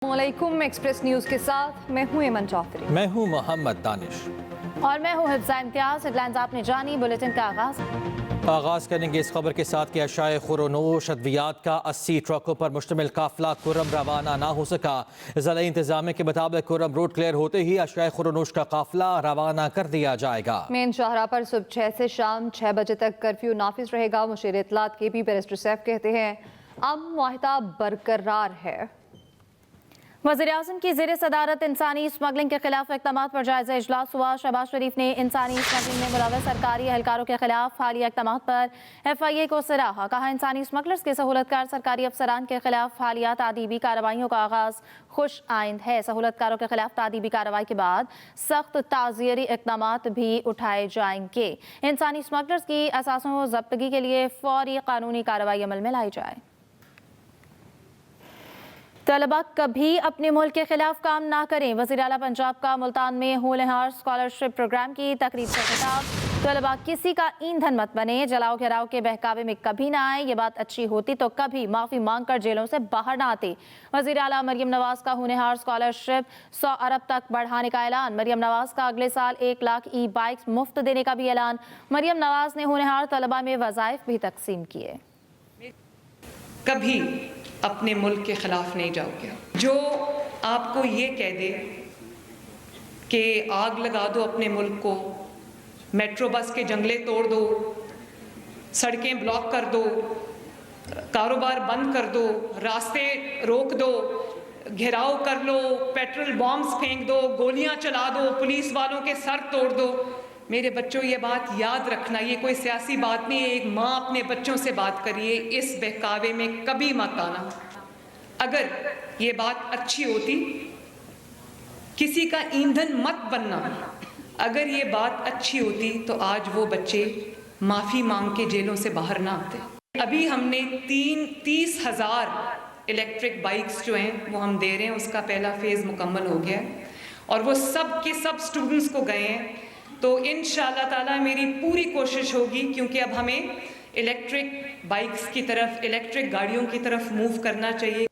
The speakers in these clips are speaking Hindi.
वालेकुम एक्सप्रेस न्यूज के साथ मैं हूं एमन चौधरी। मैं हूं मोहम्मद दानिश और मैं हूं हिफ्ज़ा इम्तियाज। हेडलाइंस आपने जानी, बुलेटिन का आगाज करेंगे इस खबर के साथ कि अशाए खुरोनोश अद्वियात का 80 ट्रकों पर मुश्तमिल काफिला कुर्रम रवाना ना हो सका। ज़िला इंतजामिया के मुताबिक कुर्रम रोड क्लियर होते ही अशाए खुरोनोश का काफिला रवाना कर दिया जाएगा। मेन शाहरा पर सुबह 6 से शाम 6 बजे तक कर्फ्यू नाफिज रहेगा। मुशीर इत्तलात के पी बैरिस्टर सैफ कहते हैं अमन मुआहिदा बरकरार है। वज़ीर-ए-आज़म की ज़ेर सदारत इंसानी स्मगलिंग के खिलाफ इक़दाम पर जायज़ा इजलास हुआ। शहबाज शरीफ ने इंसानी स्मगलिंग में मुलव्वस सरकारी एहलकारों के खिलाफ हालिया इक़दाम पर FIA को सराहा। कहा इंसानी स्मगलर्स के सहूलतकार सरकारी अफसरान के खिलाफ हालिया तादीबी कार्रवाइयों का आगाज़ खुश आइंद है। सहूलतकारों के खिलाफ तादीबी कार्रवाई के बाद सख्त ताज़ियरी इक़दाम भी उठाए जाएंगे। इंसानी स्मगलर्स की असासों ज़ब्तगी के लिए फौरी कानूनी कार्रवाई अमल में लाई जाए। तलबा कभी अपने मुल्क के खिलाफ काम ना करें। वज़ीर आला पंजाब का मुल्तान में होनहार स्कॉलरशिप प्रोग्राम की तकरीब से खिताब। तलबा किसी का ईंधन मत बने, जलाओ घिराव के बहकावे में कभी ना आए। ये बात अच्छी होती तो कभी माफ़ी मांग कर जेलों से बाहर ना आते। वज़ीर आला मरियम नवाज का होनहार स्कॉलरशिप 100 अरब तक बढ़ाने का ऐलान। मरियम नवाज का अगले साल 1 लाख ई-बाइक्स मुफ्त देने का भी ऐलान। मरियम नवाज ने होनहार तलबा में वज़ाइफ भी तकसीम किए। कभी अपने मुल्क के खिलाफ नहीं जाओगे। जो आपको ये कह दे कि आग लगा दो अपने मुल्क को, मेट्रो बस के जंगले तोड़ दो, सड़कें ब्लॉक कर दो, कारोबार बंद कर दो, रास्ते रोक दो, घेराव कर लो, पेट्रोल बॉम्ब्स फेंक दो, गोलियां चला दो, पुलिस वालों के सर तोड़ दो। मेरे बच्चों ये बात याद रखना, ये कोई सियासी बात नहीं है। एक माँ अपने बच्चों से बात करिए, इस बहकावे में कभी मत आना। अगर ये बात अच्छी होती, किसी का ईंधन मत बनना, अगर ये बात अच्छी होती तो आज वो बच्चे माफ़ी मांग के जेलों से बाहर ना आते। अभी हमने 30,000 इलेक्ट्रिक बाइक्स जो हैं वो हम दे रहे हैं, उसका पहला फेज़ मुकम्मल हो गया है और वो सब के सब स्टूडेंट्स को गए हैं। तो इंशाअल्लाह ताला मेरी पूरी कोशिश होगी, क्योंकि अब हमें इलेक्ट्रिक बाइक्स की तरफ, इलेक्ट्रिक गाड़ियों की तरफ मूव करना चाहिए।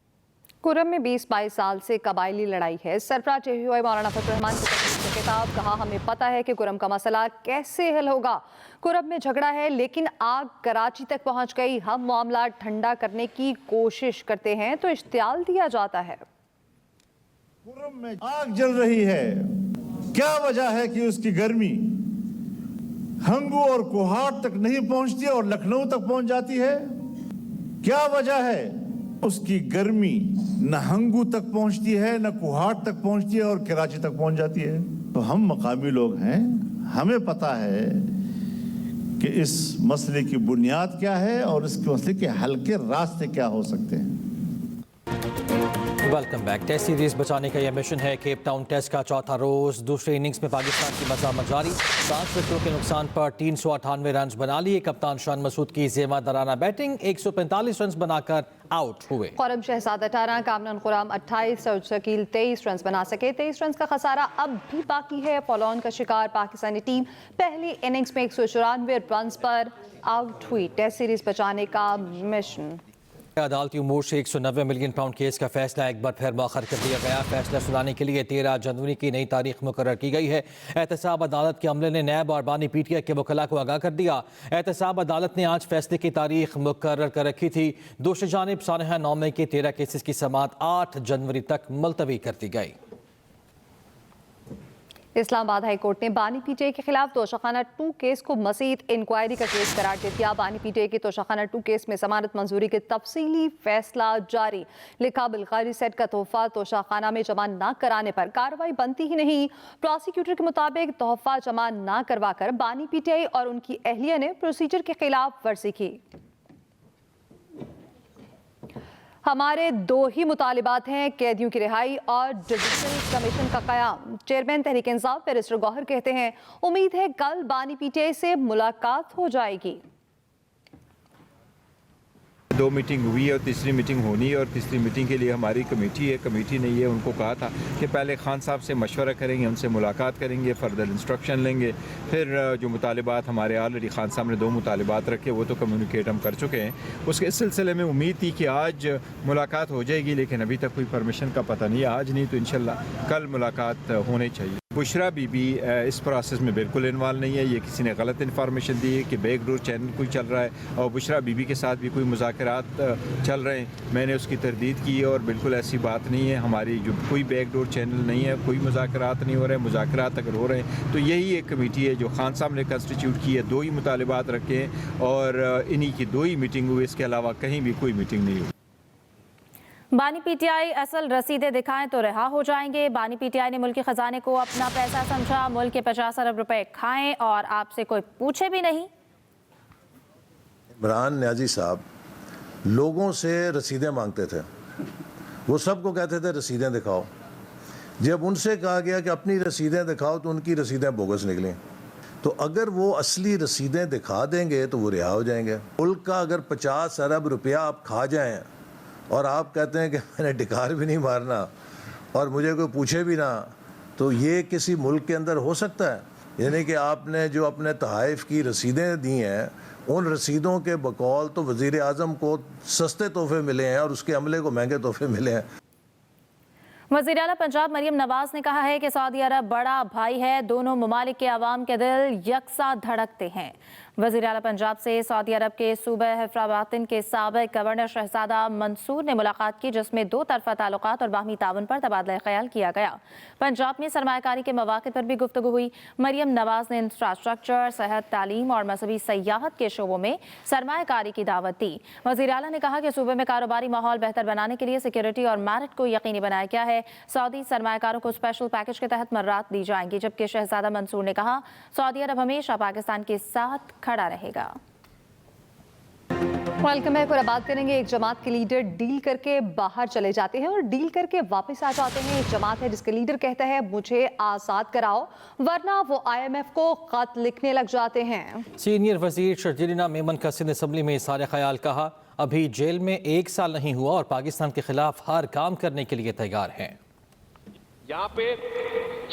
कुर्रम में 20-22 साल से कबायली लड़ाई है। सरफराज चेहुआ मौलाना फजल रहमान की तकरीर से खिताब। कहा हमें पता है कि कुर्रम का मसला कैसे हल होगा। कुर्रम में झगड़ा है लेकिन आग कराची तक पहुंच गई। हम मामला ठंडा करने की कोशिश करते हैं तो इश्तियाल दिया जाता है। कुर्रम में आग जल रही है, क्या वजह है कि उसकी गर्मी हंगू और कोहाट तक नहीं पहुंचती और लखनऊ तक पहुंच जाती है? क्या वजह है उसकी गर्मी न हंगू तक पहुंचती है, न कोहाट तक पहुंचती है और कराची तक पहुंच जाती है? तो हम मकामी लोग हैं, हमें पता है कि इस मसले की बुनियाद क्या है और इस मसले के हल के रास्ते क्या हो सकते हैं। Welcome back. टेस्ट सीरीज बचाने का यह मिशन है। केप टाउन टेस्ट का चौथा रोज, दूसरे इनिंग्स में पाकिस्तान की मज़ामत जारी। 5 विकेटों के नुकसान पर 398 रन बना लिए। कप्तान शान मसूद की ज़ेमादाराना बैटिंग, 145 रन बनाकर आउट हुए। खुर्रम शहजाद 18, कामरान खुर्रम 28 और शकील 23 रन बना सके। 23 रन का खसारा अब भी बाकी है। फॉलोऑन का शिकार पाकिस्तानी टीम पहली इनिंग्स में 194 रन पर आउट हुई। टेस्ट सीरीज बचाने का मिशन। अदालती उमूर से 190 मिलियन पाउंड केस का फैसला एक बार फिर मौखर कर दिया गया। फैसला सुनाने के लिए 13 जनवरी की नई तारीख मुकर्रर की गई है। एहतसाब अदालत के अमले ने नैब और बानी PTI के वकला को आगाह कर दिया। एहतसाब अदालत ने आज फैसले की तारीख मुकर्रर कर रखी थी। दूसरी जानिब सानहा 9 मई के 13 केसेस की समाअत 8 जनवरी तक मुलतवी कर दी गई। इस्लामाबाद हाई कोर्ट ने बानी PTI के खिलाफ तोशाखाना 2 केस को मज़ीद इंक्वायरी का केस करार दे दिया। बानी PTI के तोशाखाना 2 केस में जमानत मंजूरी के तफसीली फैसला जारी। लिखा बिलखारी सेट का तोहफा तोशाखाना में जमा न कराने पर कार्रवाई बनती ही नहीं। प्रोसिक्यूटर के मुताबिक तोहफा जमा न करवा कर बानी PTI और उनकी अहलिया ने प्रोसीजर के खिलाफ वर्जी की। हमारे 2 ही मुतालिबात हैं, कैदियों की रिहाई और जुडिशल कमीशन का क़याम। चेयरमैन तहरीक इंसाफ बैरिस्टर गौहर कहते हैं उम्मीद है कल बानी PTI से मुलाकात हो जाएगी। 2 मीटिंग हुई है और तीसरी मीटिंग होनी है, और तीसरी मीटिंग के लिए हमारी कमेटी है। कमेटी ने ये उनको कहा था कि पहले खान साहब से मशवरा करेंगे, उनसे मुलाकात करेंगे, फर्दर इंस्ट्रक्शन लेंगे, फिर जो मुतालिबात हमारे ऑलरेडी खान साहब ने 2 मुतालिबात रखे वो तो कम्युनिकेट हम कर चुके हैं। उसके सिलसिले में उम्मीद थी कि आज मुलाकात हो जाएगी, लेकिन अभी तक कोई परमिशन का पता नहीं है। आज नहीं तो इंशाल्लाह कल मुलाकात होनी चाहिए। बुशरा बीबी इस प्रोसेस में बिल्कुल इन्वॉल्व नहीं है। ये किसी ने गलत इन्फॉर्मेशन दी है कि बैकडोर चैनल कोई चल रहा है और बुशरा बीबी के साथ भी कोई मुज़ाकरात चल रहे हैं। मैंने उसकी तरदीद की है और बिल्कुल ऐसी बात नहीं है। हमारी जो कोई बैकडोर चैनल नहीं है, कोई मुज़ाकरात नहीं हो रहे हैं। मुज़ाकरात अगर हो रहे हैं तो यही एक कमेटी है जो खान साहब ने कंस्टिट्यूट की है। 2 ही मुतालिबात रखे हैं और इन्हीं की 2 ही मीटिंग हुई, इसके अलावा कहीं भी कोई मीटिंग नहीं हुई। बानी पीटीआई असल रसीदें दिखाएं तो रिहा हो जाएंगे। बानी पीटीआई ने मुल्की खजाने को अपना पैसा समझा। मुल्क के 50 अरब रुपए खाएं और आपसे कोई पूछे भी नहीं। इमरान न्याजी साहब लोगों से रसीदें मांगते थे, वो सबको कहते थे रसीदें दिखाओ। जब उनसे कहा गया कि अपनी रसीदें दिखाओ तो उनकी रसीदें बोगस निकली। तो अगर वो असली रसीदें दिखा देंगे तो वो रिहा हो जाएंगे। मुल्क का अगर 50 अरब रुपया आप खा जाएं और आप कहते हैं कि मैंने डिकार भी नहीं मारना और मुझे कोई पूछे भी ना, तो ये किसी मुल्क के अंदर हो सकता है? यानी कि आपने जो अपने तहाइफ की रसीदें दी हैं, उन रसीदों के बकौल तो वज़ीर आज़म को सस्ते तोहफे मिले हैं और उसके अमले को महंगे तोहफे मिले हैं। वज़ीर आला पंजाब मरियम नवाज ने कहा है कि सऊदी अरब बड़ा भाई है, दोनों ममालिक के अवाम के दिल यकसा धड़कते हैं। वज़ीर आला पंजाब से सऊदी अरब के सूबा हैफराबातिन के साबिक गवर्नर शहजादा मंसूर ने मुलाकात की, जिसमें 2 तरफ़ा ताल्लुकात और बाहमी ताउन पर तबादला ख्याल किया गया। पंजाब में सरमायाकारी के मौक़े पर भी गुफ्तगू हुई। मरियम नवाज ने इंफ्रास्ट्रक्चर, सेहत, तालीम और मजहबी सयाहत के शोबों में सरमायाकारी की दावत दी। वज़ीर आला ने कहा कि सूबे में कारोबारी माहौल बेहतर बनाने के लिए सिक्योरिटी और मेरिट को यकीनी बनाया गया है। सऊदी सरमायाकारों को स्पेशल पैकेज के तहत मर्रात दी जाएंगी, जबकि शहजादा मंसूर ने कहा सऊदी अरब हमेशा पाकिस्तान के साथ खड़ा रहेगा। वेलकम है। पूरा बात करेंगे। एक जमात के लीडर डील करके बाहर चले जाते हैं और डील करके वापस आ जाते हैं। एक जमात है जिसके लीडर कहता है मुझे आज़ाद कराओ, वरना वो IMF को खत लिखने लग जाते हैं। सीनियर वजीर शर्जीना मेमन का सिंध असम्बली में इज़हार ख्याल कहा, अभी जेल में 1 साल नहीं हुआ और पाकिस्तान के खिलाफ हर काम करने के लिए तैयार हैं। यहाँ पे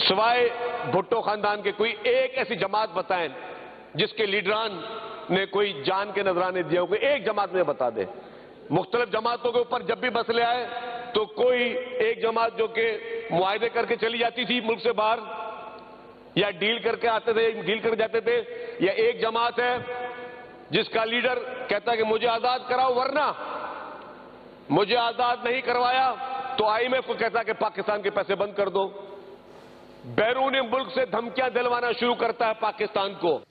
सिवाय भुट्टो खानदान के कोई एक ऐसी जमात बताएं जिसके लीडरान ने कोई जान के नजराने दिए हो, कोई एक जमात में बता दे। मुख्तलिफ जमातों के ऊपर जब भी मसले आए तो कोई एक जमात जो कि मुआहदे करके चली जाती थी मुल्क से बाहर, या डील करके आते थे, डील कर जाते थे, या एक जमात है जिसका लीडर कहता है कि मुझे आजाद कराओ, वरना मुझे आजाद नहीं करवाया तो IMF को कहता है कि पाकिस्तान के पैसे बंद कर दो। बैरून मुल्क से धमकियां दिलवाना शुरू करता है पाकिस्तान को।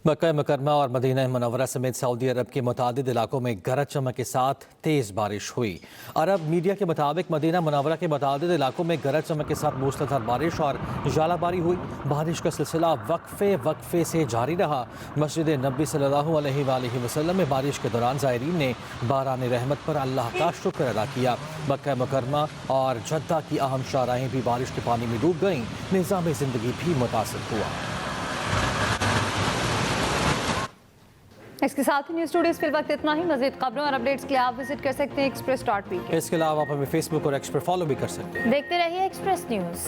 मक्का मुकरमा और मदीना मुनव्वरा समेत सऊदी अरब के मुतादिद इलाकों में गरज चमक के साथ तेज़ बारिश हुई। अरब मीडिया के मुताबिक मदीना मुनव्वरा के मुतादिद इलाकों में गरज चमक के साथ मूसलाधार बारिश और जालाबारी हुई। बारिश का सिलसिला वक्फे से जारी रहा। मस्जिद नबी सल्लल्लाहु अलैहि वसल्लम में बारिश के दौरान ज़ायरीन ने बारान रहमत पर अल्लाह का शुक्र अदा किया। मक्का मुकरमा और जद्दा की अहम शाहराहें भी बारिश के पानी में डूब गईं। निज़ाम ज़िंदगी भी मुतासिर हुआ। इसके साथ ही न्यूज़ स्टूडियोज़ फिल वक्त इतना ही। मज़ीद खबरों और अपडेट्स के लिए आप विजिट कर सकते हैं express.pk। इसके अलावा आप हमें फेसबुक और एक्स पर फॉलो भी कर सकते हैं। देखते रहिए एक्सप्रेस न्यूज़।